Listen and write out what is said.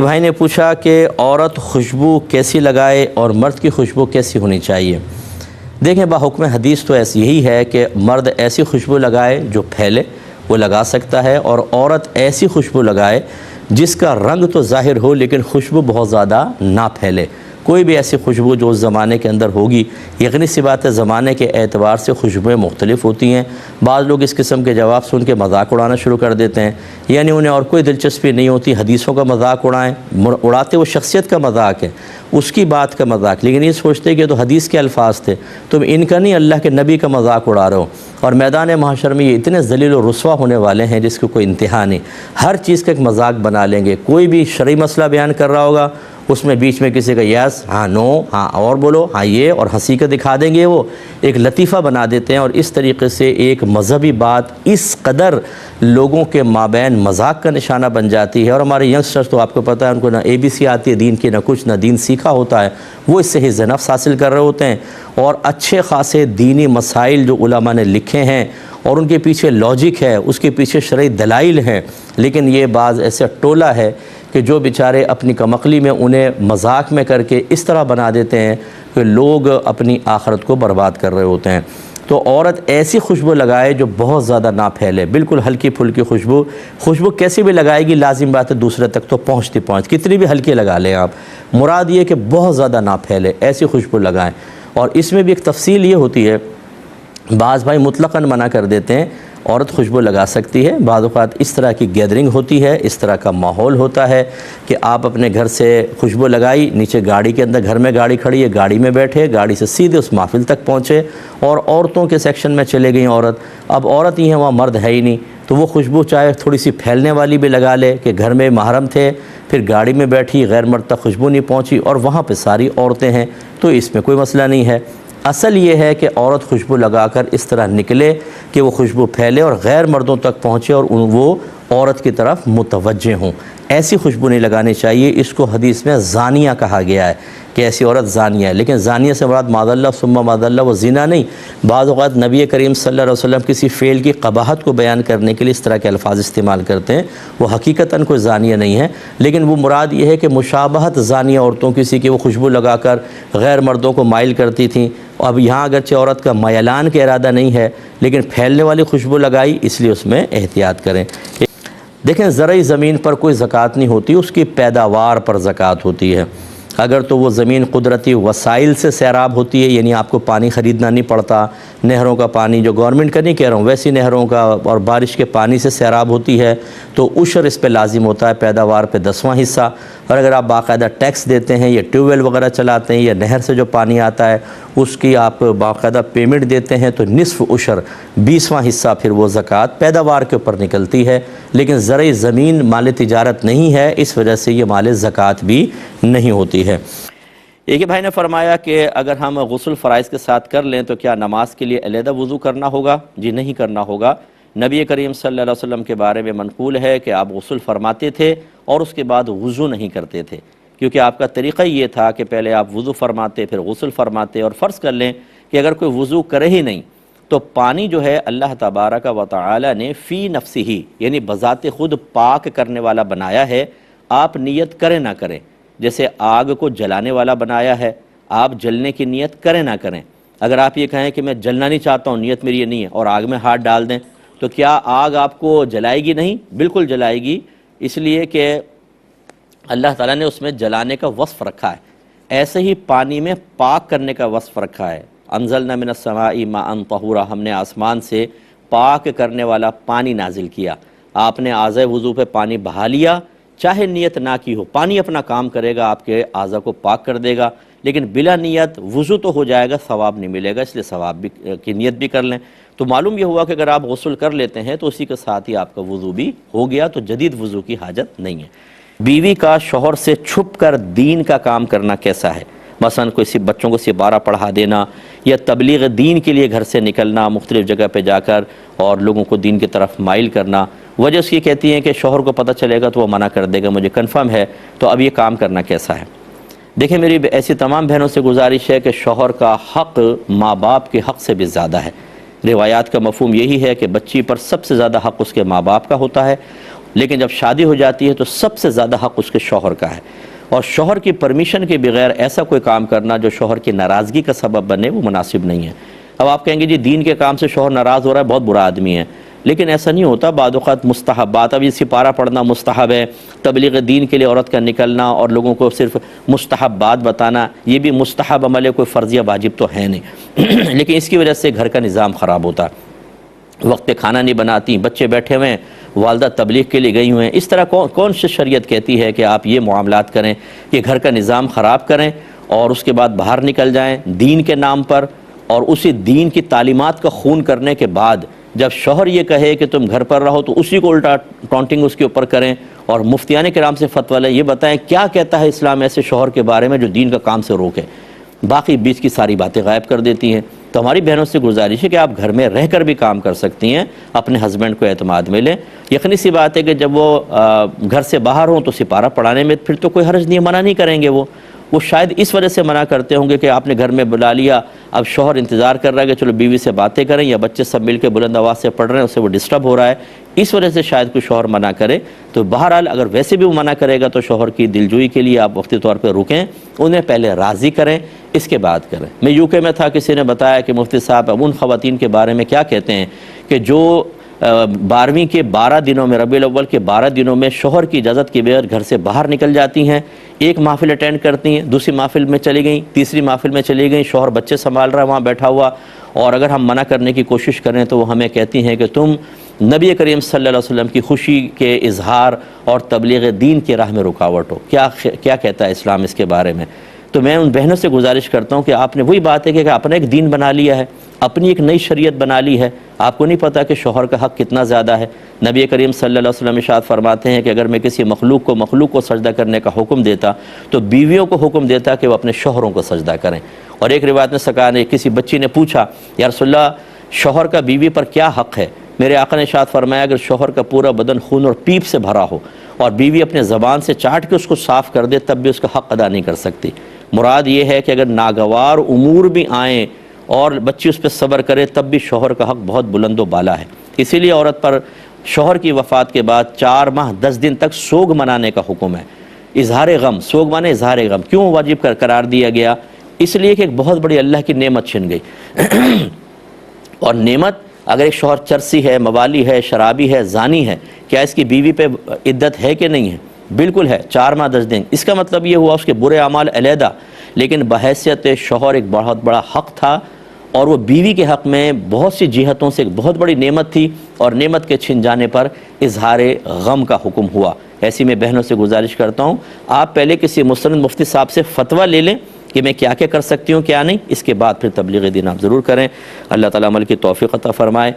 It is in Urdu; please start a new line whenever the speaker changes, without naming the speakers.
بھائی نے پوچھا کہ عورت خوشبو کیسی لگائے اور مرد کی خوشبو کیسی ہونی چاہیے؟ دیکھیں بحکم حدیث تو ایسی یہی ہے کہ مرد ایسی خوشبو لگائے جو پھیلے، وہ لگا سکتا ہے، اور عورت ایسی خوشبو لگائے جس کا رنگ تو ظاہر ہو لیکن خوشبو بہت زیادہ نہ پھیلے۔ کوئی بھی ایسی خوشبو جو اس زمانے کے اندر ہوگی، یقینی سی بات ہے زمانے کے اعتبار سے خوشبوئیں مختلف ہوتی ہیں۔ بعض لوگ اس قسم کے جواب سن کے مذاق اڑانا شروع کر دیتے ہیں، یعنی انہیں اور کوئی دلچسپی نہیں ہوتی، حدیثوں کا مذاق اڑاتے وہ شخصیت کا مذاق ہے، اس کی بات کا مذاق، لیکن یہ سوچتے کہ تو حدیث کے الفاظ تھے، تم ان کا نہیں اللہ کے نبی کا مذاق اڑا رہے ہو۔ اور میدان محشر میں یہ اتنے ذلیل و رسوا ہونے والے ہیں جس کو کوئی انتہا نہیں، ہر چیز کا ایک مذاق بنا لیں گے۔ کوئی بھی شرعی مسئلہ بیان کر رہا ہوگا، اس میں بیچ میں کسی کا یس، ہاں نو، ہاں اور بولو، ہاں یہ، اور ہنسی کا دکھا دیں گے، وہ ایک لطیفہ بنا دیتے ہیں، اور اس طریقے سے ایک مذہبی بات اس قدر لوگوں کے مابین مذاق کا نشانہ بن جاتی ہے۔ اور ہمارے ینگسٹرز تو آپ کو پتہ ہے ان کو نہ ABC آتی ہے دین کی، نہ کچھ، نہ دین سیکھا ہوتا ہے، وہ اس سے حفظ نفس حاصل کر رہے ہوتے ہیں، اور اچھے خاصے دینی مسائل جو علماء نے لکھے ہیں اور ان کے پیچھے لاجک ہے، اس کے پیچھے شرعی دلائل ہیں، لیکن یہ بعض ایسا ٹولہ ہے کہ جو بیچارے اپنی کمقلی میں انہیں مذاق میں کر کے اس طرح بنا دیتے ہیں کہ لوگ اپنی آخرت کو برباد کر رہے ہوتے ہیں۔ تو عورت ایسی خوشبو لگائے جو بہت زیادہ نہ پھیلے، بالکل ہلکی پھلکی خوشبو کیسی بھی لگائے گی لازم بات ہے دوسرے تک تو پہنچ کتنی بھی ہلکی لگا لیں آپ، مراد یہ کہ بہت زیادہ نہ پھیلے، ایسی خوشبو لگائیں۔ اور اس میں بھی ایک تفصیل یہ ہوتی ہے، بعض بھائی مطلقاً منع کر دیتے ہیں عورت خوشبو لگا سکتی ہے، بعض اوقات اس طرح کی گیدرنگ ہوتی ہے، اس طرح کا ماحول ہوتا ہے کہ آپ اپنے گھر سے خوشبو لگائی، نیچے گاڑی کے اندر، گھر میں گاڑی کھڑی ہے، گاڑی میں بیٹھے، گاڑی سے سیدھے اس محفل تک پہنچے اور عورتوں کے سیکشن میں چلے گئیں عورت، اب عورت ہی ہے وہاں مرد ہے ہی نہیں، تو وہ خوشبو چاہے تھوڑی سی پھیلنے والی بھی لگا لے کہ گھر میں محرم تھے، پھر گاڑی میں بیٹھی، غیر مرد تک خوشبو نہیں پہنچی اور وہاں پہ ساری عورتیں ہیں، تو اس میں کوئی مسئلہ نہیں ہے۔ اصل یہ ہے کہ عورت خوشبو لگا کر اس طرح نکلے کہ وہ خوشبو پھیلے اور غیر مردوں تک پہنچے اور وہ عورت کی طرف متوجہ ہوں، ایسی خوشبو نہیں لگانی چاہیے۔ اس کو حدیث میں زانیہ کہا گیا ہے کہ ایسی عورت زانیہ ہے، لیکن زانیہ سے مراد معاذ اللہ ثم معاذ اللہ وہ زنا نہیں۔ بعض اوقات نبی کریم صلی اللہ علیہ وسلم کسی فعل کی قباحت کو بیان کرنے کے لیے اس طرح کے الفاظ استعمال کرتے ہیں، وہ حقیقتاً کوئی زانیہ نہیں ہے، لیکن وہ مراد یہ ہے کہ مشابہت زانیہ عورتوں کسی کی وہ خوشبو لگا کر غیر مردوں کو مائل کرتی تھیں۔ اب یہاں اگرچہ عورت کا میلان کا ارادہ نہیں ہے لیکن پھیلنے والی خوشبو لگائی، اس لیے اس میں احتیاط کریں۔ دیکھیں زرعی زمین پر کوئی زکوٰۃ نہیں ہوتی، اس کی پیداوار پر زکوٰۃ ہوتی ہے۔ اگر تو وہ زمین قدرتی وسائل سے سیراب ہوتی ہے، یعنی آپ کو پانی خریدنا نہیں پڑتا، نہروں کا پانی، جو گورنمنٹ کا نہیں کہہ رہا ہوں، ویسی نہروں کا اور بارش کے پانی سے سیراب ہوتی ہے تو عشر اس پہ لازم ہوتا ہے، پیداوار پہ 10واں حصہ۔ اور اگر آپ باقاعدہ ٹیکس دیتے ہیں یا ٹیوب ویل وغیرہ چلاتے ہیں یا نہر سے جو پانی آتا ہے اس کی آپ باقاعدہ پیمنٹ دیتے ہیں تو نصف عشر 20واں حصہ پھر وہ زکوٰۃ پیداوار کے اوپر نکلتی ہے، لیکن زرعی زمین مال تجارت نہیں ہے، اس وجہ سے یہ مال زکوٰۃ بھی نہیں ہوتی ہے۔ ایک بھائی نے فرمایا کہ اگر ہم غسل فرائض کے ساتھ کر لیں تو کیا نماز کے لیے علیحدہ وضو کرنا ہوگا؟ جی نہیں کرنا ہوگا۔ نبی کریم صلی اللہ علیہ وسلم کے بارے میں منقول ہے کہ آپ غسل فرماتے تھے اور اس کے بعد وضو نہیں کرتے تھے، کیونکہ آپ کا طریقہ یہ تھا کہ پہلے آپ وضو فرماتے پھر غسل فرماتے، اور فرض کر لیں کہ اگر کوئی وضو کرے ہی نہیں تو پانی جو ہے اللہ تبارک و تعالی نے فی نفسہ یعنی بذات خود پاک کرنے والا بنایا ہے، آپ نیت کریں نہ کریں۔ جیسے آگ کو جلانے والا بنایا ہے، آپ جلنے کی نیت کریں نہ کریں۔ اگر آپ یہ کہیں کہ میں جلنا نہیں چاہتا ہوں، نیت میری یہ نہیں ہے، اور آگ میں ہاتھ ڈال دیں تو کیا آگ آپ کو جلائے گی؟ نہیں، بالکل جلائے گی، اس لیے کہ اللہ تعالیٰ نے اس میں جلانے کا وصف رکھا ہے۔ ایسے ہی پانی میں پاک کرنے کا وصف رکھا ہے، انزلنا من السماء ماء طہورا، ہم نے آسمان سے پاک کرنے والا پانی نازل کیا۔ آپ نے اعضائے وضو پہ پانی بہا لیا، چاہے نیت نہ کی ہو، پانی اپنا کام کرے گا، آپ کے اعضاء کو پاک کر دے گا، لیکن بلا نیت وضو تو ہو جائے گا، ثواب نہیں ملے گا، اس لیے ثواب بھی کی نیت بھی کر لیں۔ تو معلوم یہ ہوا کہ اگر آپ غسل کر لیتے ہیں تو اسی کے ساتھ ہی آپ کا وضو بھی ہو گیا، تو جدید وضو کی حاجت نہیں ہے۔ بیوی کا شوہر سے چھپ کر دین کا کام کرنا کیسا ہے؟ مثلا کوئی بچوں کو سپارہ پڑھا دینا یا تبلیغ دین کے لیے گھر سے نکلنا، مختلف جگہ پہ جا کر اور لوگوں کو دین کی طرف مائل کرنا۔ وجہ اس کی کہتی ہیں کہ شوہر کو پتہ چلے گا تو وہ منع کر دے گا، مجھے کنفرم ہے، تو اب یہ کام کرنا کیسا ہے؟ دیکھیں میری ایسی تمام بہنوں سے گزارش ہے کہ شوہر کا حق ماں باپ کے حق سے بھی زیادہ ہے۔ روایات کا مفہوم یہی ہے کہ بچی پر سب سے زیادہ حق اس کے ماں باپ کا ہوتا ہے، لیکن جب شادی ہو جاتی ہے تو سب سے زیادہ حق اس کے شوہر کا ہے، اور شوہر کی پرمیشن کے بغیر ایسا کوئی کام کرنا جو شوہر کی ناراضگی کا سبب بنے وہ مناسب نہیں ہے۔ اب آپ کہیں گے جی دین کے کام سے شوہر ناراض ہو رہا ہے، بہت برا آدمی ہے، لیکن ایسا نہیں ہوتا۔ بعض اوقات مستحبات، اب یہ سپارہ پڑھنا مستحب ہے، تبلیغ دین کے لیے عورت کا نکلنا اور لوگوں کو صرف مستحبات بتانا یہ بھی مستحب عمل ہے، کوئی فرضیہ واجب تو ہے نہیں لیکن اس کی وجہ سے گھر کا نظام خراب ہوتا ہے، وقت پہ کھانا نہیں بناتی، بچے بیٹھے ہوئے ہیں، والدہ تبلیغ کے لیے گئی ہوئے ہیں۔ اس طرح کون سی شریعت کہتی ہے کہ آپ یہ معاملات کریں کہ گھر کا نظام خراب کریں اور اس کے بعد باہر نکل جائیں دین کے نام پر، اور اسی دین کی تعلیمات کا خون کرنے کے بعد جب شوہر یہ کہے کہ تم گھر پر رہو تو اسی کو الٹا کاؤنٹنگ اس کے اوپر کریں، اور مفتیان کرام سے فتویٰ لیں، یہ بتائیں کیا کہتا ہے اسلام ایسے شوہر کے بارے میں جو دین کا کام سے روکے، باقی بیچ کی ساری باتیں غائب کر دیتی ہیں۔ تو ہماری بہنوں سے گزارش ہے کہ آپ گھر میں رہ کر بھی کام کر سکتی ہیں، اپنے ہسبینڈ کو اعتماد میں لیں۔ یقینی سی بات ہے کہ جب وہ گھر سے باہر ہوں تو سپارہ پڑھانے میں پھر تو کوئی حرج نہیں، منع نہیں کریں گے، وہ شاید اس وجہ سے منع کرتے ہوں گے کہ آپ نے گھر میں بلا لیا، اب شوہر انتظار کر رہا ہے کہ چلو بیوی سے باتیں کریں، یا بچے سب مل کے بلند آواز سے پڑھ رہے ہیں، اس سے وہ ڈسٹرب ہو رہا ہے، اس وجہ سے شاید کوئی شوہر منع کرے۔ تو بہرحال اگر ویسے بھی وہ منع کرے گا تو شوہر کی دلجوئی کے لیے آپ وقتی طور پہ رکیں، انہیں پہلے راضی کریں، اس کے بعد کریں۔ میں یو کے میں تھا، کسی نے بتایا کہ مفتی صاحب اب ان خواتین کے بارے میں کیا کہتے ہیں کہ جو 12ویں کے 12 دنوں میں، ربیع الاول کے 12 دنوں میں شوہر کی اجازت کے بغیر گھر سے باہر نکل جاتی ہیں، ایک محفل اٹینڈ کرتی ہیں، دوسری محفل میں چلی گئیں، تیسری محفل میں چلی گئیں، شوہر بچے سنبھال رہا ہے وہاں بیٹھا ہوا، اور اگر ہم منع کرنے کی کوشش کریں تو وہ ہمیں کہتی ہیں کہ تم نبی کریم صلی اللہ علیہ وسلم کی خوشی کے اظہار اور تبلیغ دین کی راہ میں رکاوٹ ہو۔ کیا کہتا ہے اسلام اس کے بارے میں؟ تو میں ان بہنوں سے گزارش کرتا ہوں کہ آپ نے وہی بات ہے کہ اپنا ایک دین بنا لیا ہے، اپنی ایک نئی شریعت بنا لی ہے، آپ کو نہیں پتہ کہ شوہر کا حق کتنا زیادہ ہے۔ نبی کریم صلی اللہ علیہ وسلم ارشاد فرماتے ہیں کہ اگر میں کسی مخلوق کو سجدہ کرنے کا حکم دیتا تو بیویوں کو حکم دیتا کہ وہ اپنے شوہروں کو سجدہ کریں۔ اور ایک روایت میں سکا نے کسی بچی نے پوچھا یا رسول اللہ شوہر کا بیوی پر کیا حق ہے؟ میرے آقا نے ارشاد فرمایا اگر شوہر کا پورا بدن خون اور پیپ سے بھرا ہو اور بیوی اپنے زبان سے چاٹ کے اس کو صاف کر دے تب بھی اس کا حق ادا نہیں کر سکتی۔ مراد یہ ہے کہ اگر ناگوار امور بھی آئیں اور بچی اس پہ صبر کرے تب بھی شوہر کا حق بہت بلند و بالا ہے۔ اسی لیے عورت پر شوہر کی وفات کے بعد 4 ماہ 10 دن تک سوگ منانے کا حکم ہے۔ اظہار غم، سوگ مانے اظہار غم، کیوں واجب قرار دیا گیا؟ اس لیے کہ ایک بہت بڑی اللہ کی نعمت چھن گئی اور نعمت اگر ایک شوہر چرسی ہے، موالی ہے، شرابی ہے، زانی ہے، کیا اس کی بیوی پہ عدت ہے کہ نہیں ہے؟ بالکل ہے، 4 ماہ 10 دن۔ اس کا مطلب یہ ہوا اس کے برے اعمال علیحدہ، لیکن بحیثیت شوہر ایک بہت بڑا حق تھا، اور وہ بیوی کے حق میں بہت سی جہتوں سے ایک بہت بڑی نعمت تھی، اور نعمت کے چھن جانے پر اظہار غم کا حکم ہوا۔ ایسی میں بہنوں سے گزارش کرتا ہوں آپ پہلے کسی مستند مفتی صاحب سے فتویٰ لے لیں کہ میں کیا کر سکتی ہوں کیا نہیں، اس کے بعد پھر تبلیغ دین آپ ضرور کریں۔ اللہ تعالیٰ عمل کی توفیق عطا فرمائے۔